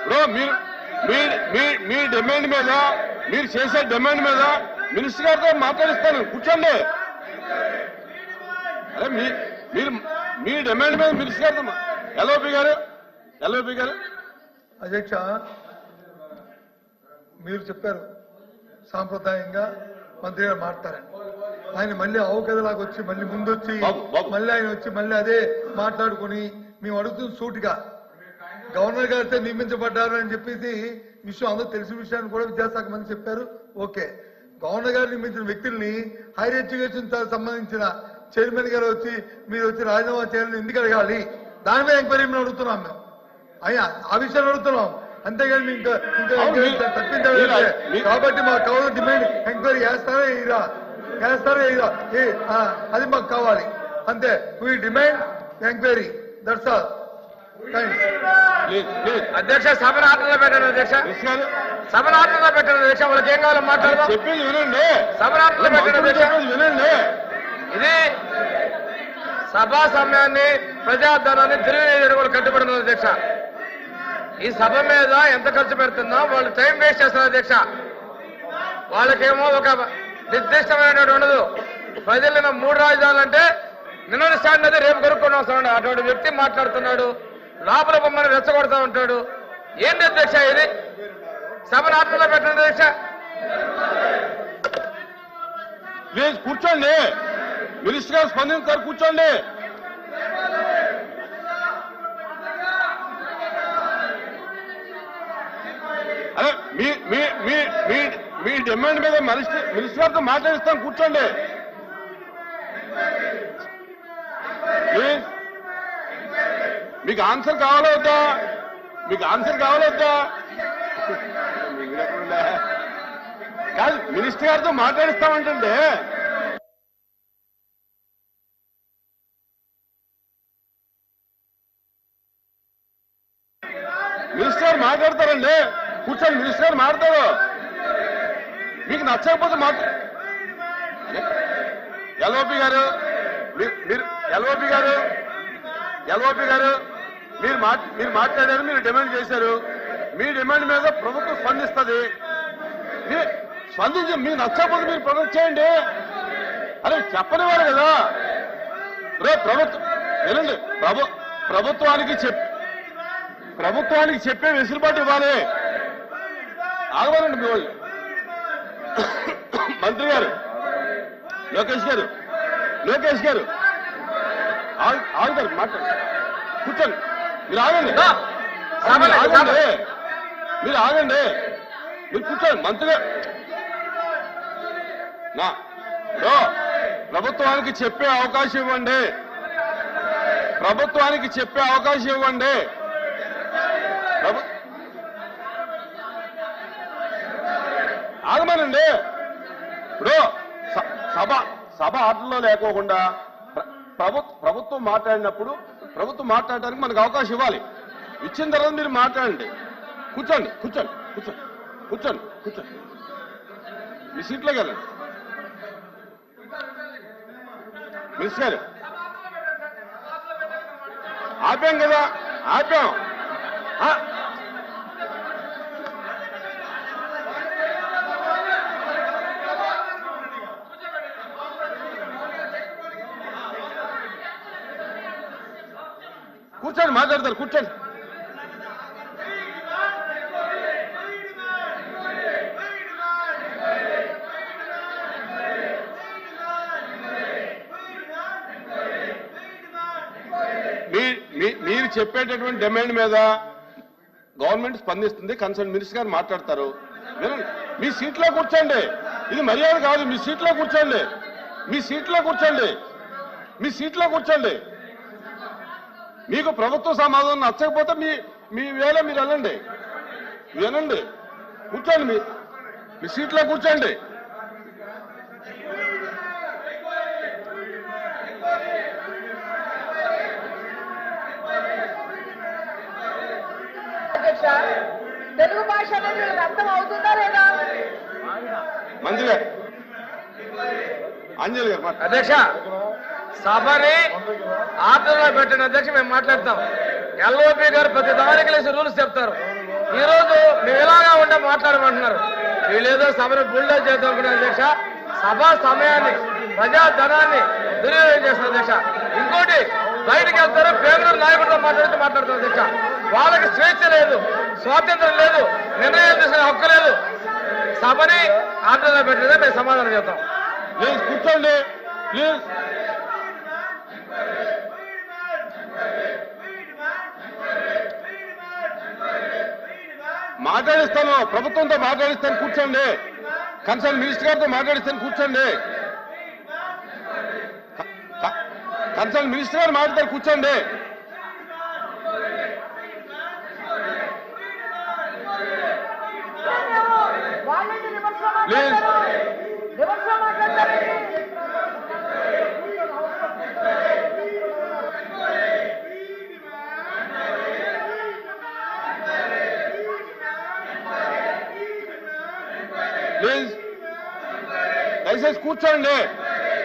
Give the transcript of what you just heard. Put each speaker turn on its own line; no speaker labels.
ఇప్పుడు మీ డిమాండ్ మీద మీరు చేసే డిమాండ్ మీద మినిస్టర్ గారితో మాట్లాడిస్తాను, కూర్చోండి. అరే మీరు మీ డిమాండ్ మీద మినిస్టర్ గారితో ఎల్ఓపి గారు
అధ్యక్ష, మీరు చెప్పారు సాంప్రదాయంగా మంత్రి గారు మాట్లాడారని. ఆయన మళ్ళీ అవకదలాగా వచ్చి మళ్ళీ ముందొచ్చి మళ్ళీ ఆయన వచ్చి మళ్ళీ అదే మాట్లాడుకుని మేము అడుగుతున్న సూటిగా గవర్నర్ గారితో నియమించబడ్డారు అని చెప్పేసి విషయం అందరూ తెలిసిన విషయాన్ని కూడా విద్యాశాఖ మంత్రి చెప్పారు. ఓకే, గవర్నర్ గారు నియమించిన వ్యక్తుల్ని హైయర్ ఎడ్యుకేషన్ సంబంధించిన చైర్మన్ గారు వచ్చి మీరు వచ్చి రాజీనామా చేయాలని ఎందుకు అడగాలి? దాని మీద ఎంక్వైరీ మేము అడుగుతున్నాం. మేము ఆ విషయాన్ని అడుగుతున్నాం, అంతేగాని ఇంకా తప్పించాలి. కాబట్టి మాకు కావాలి డిమాండ్ ఎంక్వైరీ చేస్తారా ఇరా అది మాకు కావాలి అంతే. We demand enquiry, that's all.
అధ్యక్ష, సభను ఆటలో పెట్టండి అధ్యక్ష, సభను ఆటలో పెట్టండి అధ్యక్ష. వాళ్ళకి ఏం కావాలో మాట్లాడదాం.
చెప్పేది వినండి,
సభను ఆటలో పెట్టండి అధ్యక్ష.
వినండి.
ఇది సభా సమయాన్ని ప్రజాధనాన్ని తెలియజేయడం కూడా కట్టుబడిన అధ్యక్ష. ఈ సభ మీద ఎంత ఖర్చు పెడుతుందో వాళ్ళు టైం వేస్ట్ చేస్తున్నారు అధ్యక్ష. వాళ్ళకేమో ఒక నిర్దిష్టమైన ఉండదు. ప్రజలను 3 రాజధానులు అంటే నిన్న స్టాండ్ అయితే రేపు కొనుక్కొని వస్తాడు. అటువంటి వ్యక్తి మాట్లాడుతున్నాడు, లోపల బొమ్మను రెచ్చగొడతా ఉంటాడు. ఏంటి అధ్యక్ష ఇది? సభను ఆత్మలో పెట్టండి అధ్యక్ష.
ప్లీజ్ కూర్చోండి, మినిస్టర్ గారు స్పందించారు, కూర్చోండి. అరే మీ డిమాండ్ మీద మినిస్టర్ గారితో మాట్లాడిస్తాం, కూర్చోండి ప్లీజ్. మీకు ఆన్సర్ కావాలా వద్దా? కాదు, మినిస్టర్ గారితో మాట్లాడిస్తామంటే మినిస్టర్ గారు మాట్లాడతారండి, కూర్చొని మినిస్టర్ గారు మాట్లాడతారు. మీకు నచ్చకపోతే ఎల్ఓపి గారు మీరు మాట్లాడారు, మీరు డిమాండ్ చేశారు. మీ డిమాండ్ మీద ప్రభుత్వం స్పందిస్తుంది. స్పందించి మీకు నచ్చకపోతే మీరు ప్రొటెక్ట్ చేయండి. అరే చెప్పనివారు కదా. ప్రభుత్వం వినండి, ప్రభుత్వానికి చెప్పే వెసులుబాటు ఇవ్వాలి. ఆగవాలండి మీ వాళ్ళు. మంత్రి గారు లోకేష్ గారు ఆగుతారు, మాట్లాడు, కూర్చోండి. మీరు ఆగండి, మీరు కూర్చోండి. మంత్రి గారు ప్రభుత్వానికి చెప్పే అవకాశం ఇవ్వండి. ఆగమనండి. ఇప్పుడు సభ ఆటల్లో లేకోకుండా ప్రభుత్వం మాట్లాడినప్పుడు ప్రభుత్వం మాట్లాడడానికి మనకు అవకాశం ఇవ్వాలి. ఇచ్చిన తర్వాత మీరు మాట్లాడండి. కూర్చోండి. మీ సీట్లోకి వెళ్ళండి. మినిస్టర్ గారు ఆపాం కదా, కూర్చోండి, మాట్లాడతారు, కూర్చోండి. మీరు చెప్పేటటువంటి డిమాండ్ మీద గవర్నమెంట్ స్పందిస్తుంది. కన్సర్న్ మినిస్టర్ గారు మాట్లాడతారు. వినండి, మీ సీట్లో కూర్చోండి. ఇది మర్యాద కాదు. మీ సీట్లో కూర్చోండి. మీకు ప్రభుత్వ సమాధానం నచ్చకపోతే మీ వేళ మీరు వెళ్ళండి. వినండి, కూర్చోండి, మీ సీట్లో కూర్చోండి.
తెలుగు భాష అనేది అర్థం అవుతుందా లేదా?
మంత్రి గారు, అంజలి గారు.
అధ్యక్ష, సభని ఆటలో పెట్టిన అధ్యక్ష మేము మాట్లాడతాం. ఎల్ఓపి గారు ప్రతి దానికి లేసి రూల్స్ చెప్తారు. ఈ రోజు మేము ఇలాగా ఉంటే మాట్లాడమంటున్నారు. వీళ్ళేదో సభను బుల్డోజ్ చేద్దాం అనుకున్నారు అధ్యక్ష. సభా సమయాన్ని ప్రజాధనాన్ని దుర్వినియోగం చేస్తున్నారు అధ్యక్ష. ఇంకోటి బయటకు వెళ్తారు, పేదల నాయకుడితో మాట్లాడుతున్నారు అధ్యక్ష. వాళ్ళకి స్వేచ్ఛ లేదు, స్వాతంత్రం లేదు, నిర్ణయాలు తీసుకునే హక్కు లేదు. సభని ఆందోళన పెట్టలేదే మేము సమాధానం చెప్తాం.
ప్లీజ్ కూర్చోండి, ప్లీజ్. మాట్లాడిస్తాను, ప్రభుత్వంతో మాట్లాడిస్తాను, కూర్చోండి. కన్సర్న్ మినిస్టర్ గారితో మాట్లాడిస్తాను, కూర్చోండి. కన్సర్న్ మినిస్టర్ గారు మాట్లాడతారు, కూర్చోండి.
వాళ్ళంటే రివర్స్లో
ప్లీజ్.
మాట్లాడతారు. రివర్స్లో మాట్లాడతారండి.
ప్లీజ్ దయచేసి కూర్చోండి.